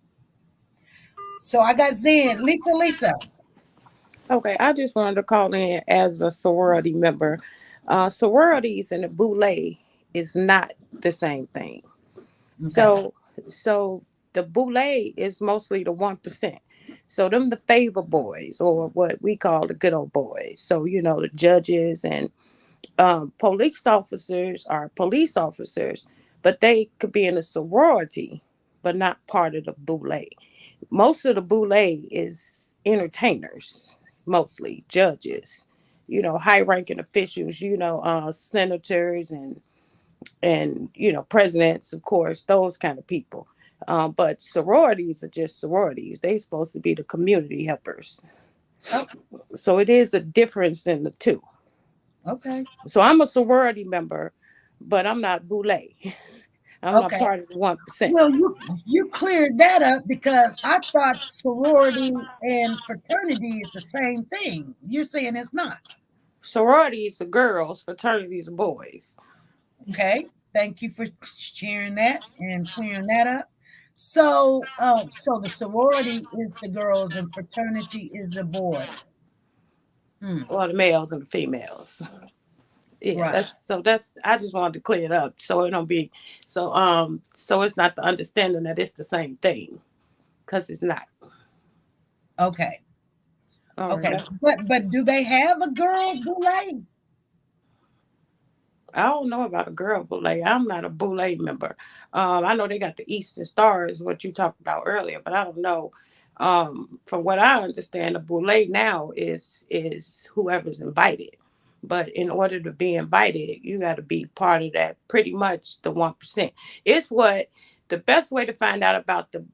So I got Zen. Lisa. Okay, I just wanted to call in as a sorority member. Sororities and the Boule is not the same thing. Okay. So the Boule is mostly the 1%. So them the favor boys, or what we call the good old boys. So, you know, the judges and police officers are police officers, but they could be in a sorority, but not part of the Boule. Most of the Boule is entertainers, mostly judges, you know, high-ranking officials, you know, senators and you know, presidents, of course, those kind of people. But sororities are just sororities. They're supposed to be the community helpers. Oh. So it is a difference in the two. Okay. So I'm a sorority member, but I'm not Boule. I'm not part of the 1%. Well, you cleared that up because I thought sorority and fraternity is the same thing. You're saying it's not. Sorority is the girls, fraternity is the boys. Okay. Thank you for sharing that and clearing that up. So, so the sorority is the girls and fraternity is the boys. Or the males and the females. Yeah, Right. that's I just wanted to clear it up so it don't be so it's not the understanding that it's the same thing, because it's not. Okay. All Okay. right. But do they have a girl Boule? I don't know about a girl Boule. I'm not a Boule member. I know they got the Eastern Stars, what you talked about earlier, but I don't know. From what I understand, the Boule now is whoever's invited. But in order to be invited, you got to be part of that. Pretty much the 1%. It's what the best way to find out about the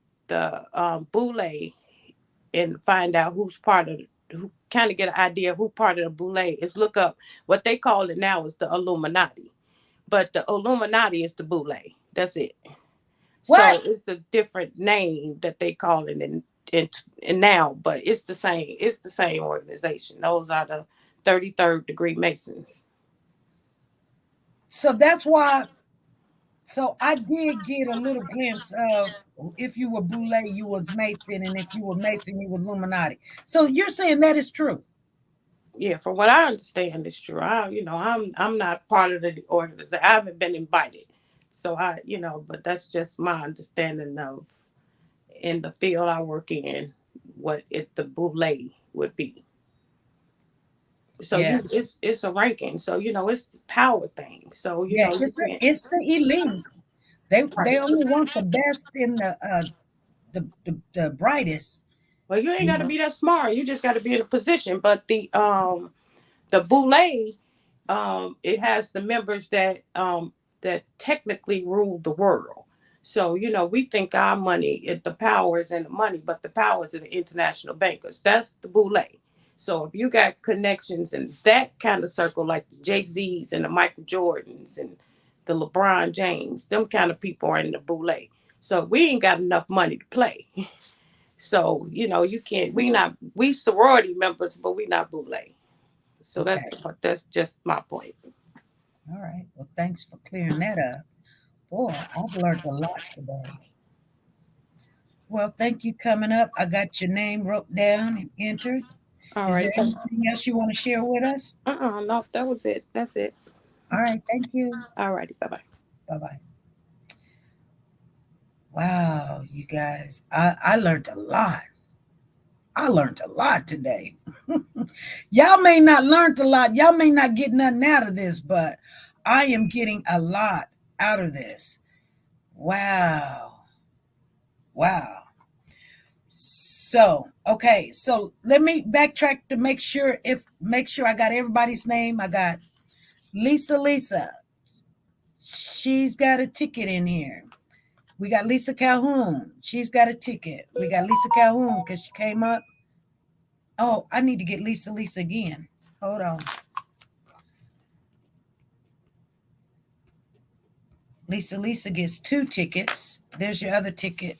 Boule and find out who's part of who kind of get an idea who part of the Boule is look up what they call it now is the Illuminati, but the Illuminati is the Boule. That's it. What? So it's a different name that they call it in now, but it's the same. It's the same organization. Those are the 33rd degree Masons. So that's why. So I did get a little glimpse of if you were Boule, you was Mason, and if you were Mason, you were Illuminati. So you're saying that is true? Yeah, from what I understand, it's true. I'm not part of the organization. I haven't been invited, so but that's just my understanding of in the field I work in, what the Boule would be. So Yeah. it's a ranking. So it's the power thing. So Yeah, you can't. it's the elite. They Right. only want the best and the brightest. Well, you ain't You got to know? be that smart. You just got to be in a position. But the Boule, it has the members that technically rule the world. So we think our money, the power is in the money, but the power is in the international bankers. That's the Boule. So if you got connections in that kind of circle, like the Jay-Z's and the Michael Jordans and the LeBron James, them kind of people are in the Boule. So we ain't got enough money to play. So you can't. We sorority members, but we not Boule. So Okay. that's just my point. All right. Well, thanks for clearing that up. Boy, I've learned a lot today. Well, thank you coming up. I got your name wrote down and entered. All Is there right. anything else you want to share with us? No, that was it. That's it. All right. Thank you. All righty. Bye bye. Bye bye. Wow, you guys, I learned a lot. I learned a lot today. Y'all may not learn a lot. Y'all may not get nothing out of this, but I am getting a lot out of this. Wow. Wow. So, okay. So let me backtrack to make sure I got everybody's name. I got Lisa. She's got a ticket in here. We got Lisa Calhoun. She's got a ticket. We got Lisa Calhoun because she came up. Oh, I need to get Lisa again. Hold on. Lisa gets 2 tickets. There's your other ticket.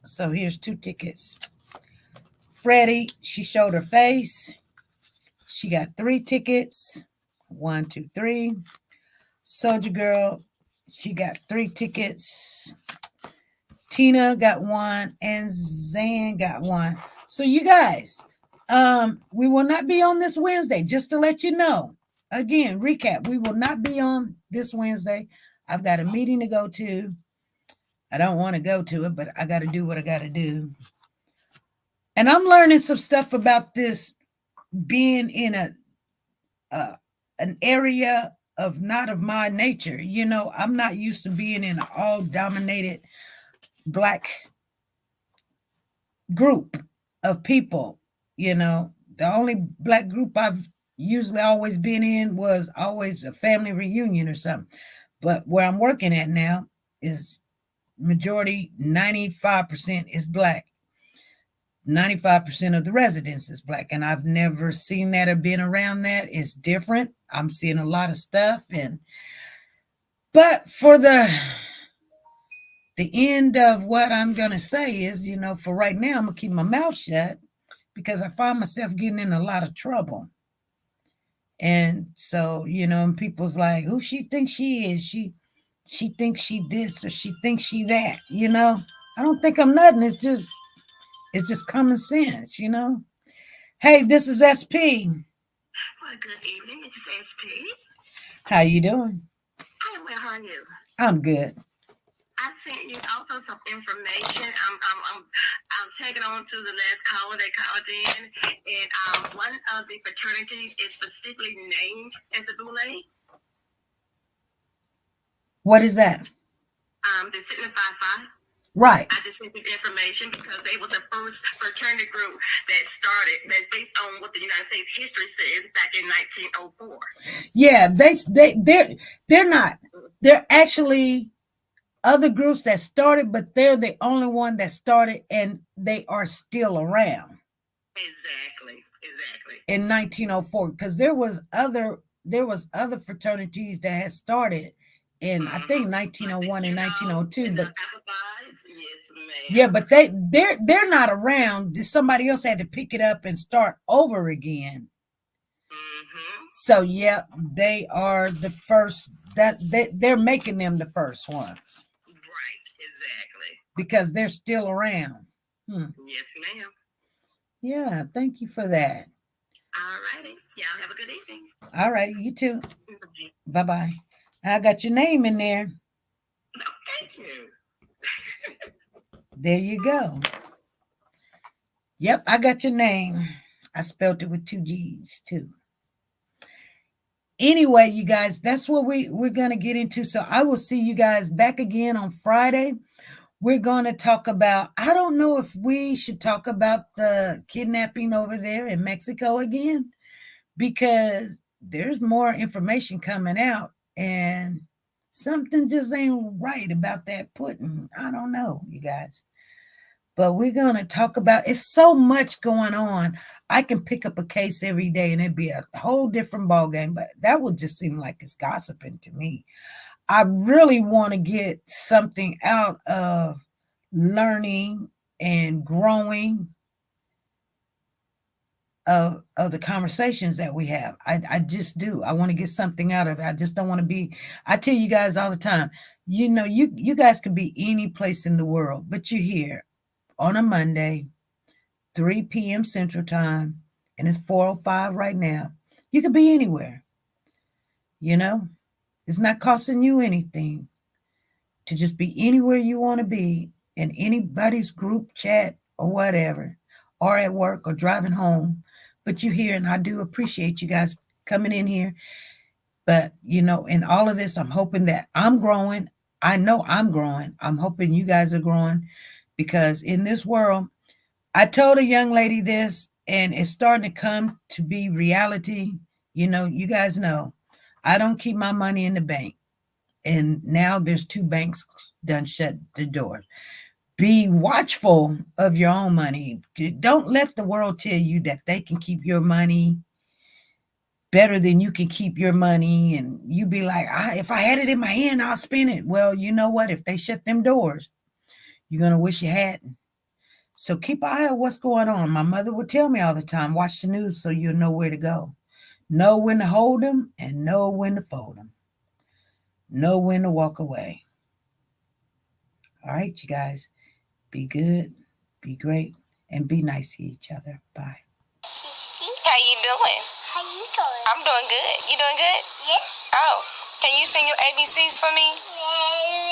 So here's 2 tickets. Freddie, she showed her face. She got 3 tickets. 1, 2, 3. Soldier Girl, she got 3 tickets. Tina got 1 and Zan got 1. So you guys, we will not be on this Wednesday, just to let you know. Again, recap, we will not be on this Wednesday. I've got a meeting to go to. I don't want to go to it, but I got to do what I got to do. And I'm learning some stuff about this being in an area of not of my nature. I'm not used to being in an all dominated Black group of people. The only Black group I've usually always been in was always a family reunion or something. But where I'm working at now is majority, 95% is Black. 95% of the residents is Black. And I've never seen that or been around that. It's different. I'm seeing a lot of stuff. But for the end of what I'm going to say is, for right now, I'm going to keep my mouth shut because I find myself getting in a lot of trouble. And so, and people's like, who she thinks she is? She thinks she this or she thinks she that, I don't think I'm nothing. It's just common sense, you know. Hey, this is SP. Well, good evening. This is SP. How you doing? I'm well. How are you? I'm good. I sent you also some information. I'm taking on to the last caller. They called in, and one of the fraternities is specifically named as a Boule. What is that? The Signify 5. Right. I just sent you information because they were the first fraternity group that started. That's based on what the United States history says back in 1904. Yeah, they're not. They're actually other groups that started, but they're the only one that started, and they are still around. Exactly. In 1904, because there was other fraternities that had started in I think 1901 and 1902, but yes, ma'am. Yeah, but they're not around. Somebody else had to pick it up and start over again. So yeah, they are the first. They're making them the first ones. Right, exactly. Because they're still around. Yes, ma'am. Yeah, thank you for that. All righty. Y'all have a good evening. All right, you too. Bye-bye. I got your name in there. No, thank you. There you go. Yep, I got your name. I spelled it with 2 G's too. Anyway, you guys, that's what we're going to get into. So I will see you guys back again on Friday. We're going to talk about, I don't know if we should talk about the kidnapping over there in Mexico again, because there's more information coming out and something just ain't right about that Putin. I don't know, you guys. But we're going to talk about, it's so much going on. I can pick up a case every day and it'd be a whole different ballgame, but that would just seem like it's gossiping to me. I really want to get something out of learning and growing of the conversations that we have. I just do. I want to get something out of it. I just don't want to be, I tell you guys all the time, you know, you guys could be any place in the world, but you're here on a Monday, 3 p.m. Central Time, and it's 4:05 right now. You could be anywhere. You know, it's not costing you anything to just be anywhere you want to be in anybody's group chat or whatever, or at work or driving home. But you're here, and I do appreciate you guys coming in here. But, you know, in all of this, I'm hoping that I'm growing. I know I'm growing. I'm hoping you guys are growing, because in this world, I told a young lady this, and it's starting to come to be reality. You know, you guys know, I don't keep my money in the bank. And now there's 2 banks done shut the door. Be watchful of your own money. Don't let the world tell you that they can keep your money better than you can keep your money. And you be like, if I had it in my hand, I'll spend it. Well, you know what? If they shut them doors, you're going to wish you hadn't. So keep an eye on what's going on. My mother would tell me all the time, watch the news so you'll know where to go. Know when to hold them and know when to fold them. Know when to walk away. All right, you guys. Be good, be great, and be nice to each other. Bye. How you doing? How you doing? I'm doing good. You doing good? Yes. Oh, can you sing your ABCs for me? Yeah.